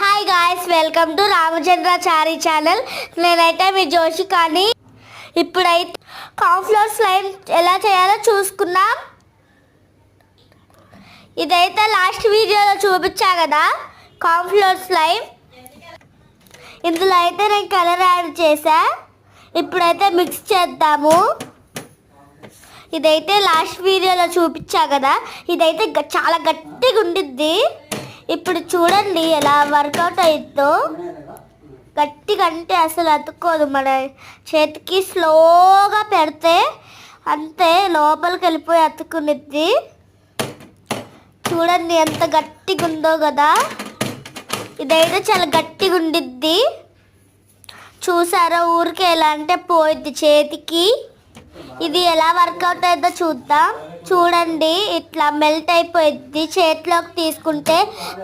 Hi guys, welcome to Ramachandrachari channel. నేనైతే మీ జోషి. కానీ ఇప్పుడైతే కార్న్‌ఫ్లోర్ స్లైమ్ ఎలా చేయాలో చూసుకుందాం. ఇదైతే లాస్ట్ వీడియోలో చూపించా కదా, కార్న్‌ఫ్లోర్ స్లైమ్. ఇందులో అయితే నేను కలర్ యాడ్ చేశా. ఇప్పుడైతే మిక్స్ చేద్దాము. ఇదైతే లాస్ట్ వీడియోలో చూపించా కదా, ఇదైతే చాలా గట్టిగా ఉండిద్ది. ఇప్పుడు చూడండి ఎలా వర్కౌట్ అవుతుందో. గట్టిగా అంటే అసలు అతుక్కోదు, మన చేతికి స్లోగా పెడితే అంతే లోపలికి వెళ్ళిపోయి అతుక్కునిద్ది. చూడండి ఎంత గట్టిగా ఉందో కదా. ఇదైతే చాలా గట్టిగా ఉండిద్ది. చూసారా, ఊరికే ఎలా అంటే పోయిద్ది చేతికి. ఇది ఎలా వర్కౌట్ అవుతుందో చూద్దాం. చూడండి, ఇట్లా మెల్ట్ అయిపోయిద్ది. చేతిలోకి తీసుకుంటే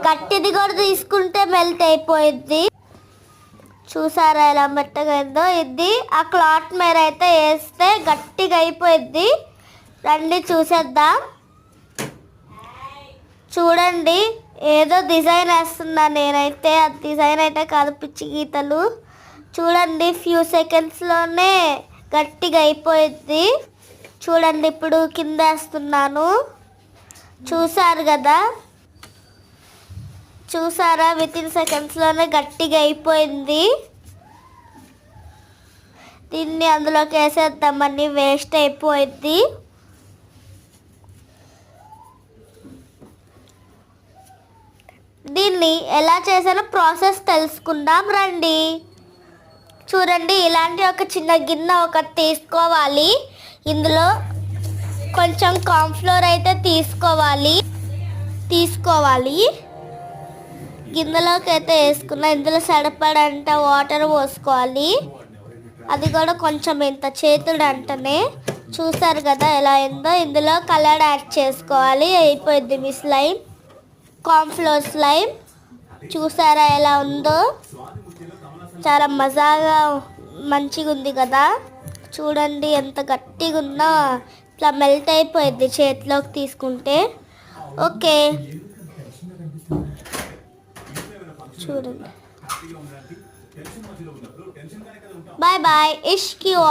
గట్టిది కూడా తీసుకుంటే మెల్ట్ అయిపోయిద్ది. చూసారా ఎలా మెత్తగా అయిందో. ఇది ఆ క్లాత్ మీద అయితే వేస్తే గట్టిగా అయిపోయిద్ది. రండి చూసేద్దాం. చూడండి, ఏదో డిజైన్ వేస్తున్నా నేనైతే. ఆ డిజైన్ అయితే కాదు, పిచ్చి గీతలు. చూడండి, ఫ్యూ సెకండ్స్లోనే గట్టిగా అయిపోయిద్ది. చూడండి, ఇప్పుడు కింద వేస్తున్నాను. చూసారు కదా, చూసారా, వితిన్ సెకండ్స్లోనే గట్టిగా అయిపోయింది. దీన్ని అందులోకి వేసేద్దామని, వేస్ట్ అయిపోయింది. దీన్ని ఎలా చేసానో ప్రాసెస్ తెలుసుకుందాం రండి. చూడండి, ఇలాంటి ఒక చిన్న గిన్నె ఒకటి తీసుకోవాలి. ఇందులో కొంచెం కార్న్‌ఫ్లోర్ అయితే తీసుకోవాలి. గిన్నెలోకి అయితే వేసుకున్నా. ఇందులో సరిపడంత వాటర్ పోసుకోవాలి. అది కూడా కొంచెం ఇంత చేతుడు అంటనే. చూసారు కదా ఎలా అయిందో. ఇందులో కలర్ యాడ్ చేసుకోవాలి. అయిపోయింది మీ స్లైమ్, కార్న్‌ఫ్లోర్ స్లైమ్. చూసారా ఎలా ఉందో. చాలా మజాగా మంచిగా ఉంది కదా. చూడండి ఎంత గట్టిగా ఉందో. ఇట్లా మెల్ట్ అయిపోయింది చేతిలోకి తీసుకుంటే. ఓకే, చూడండి. Bye bye. ఇష్క్ యూ ఆల్.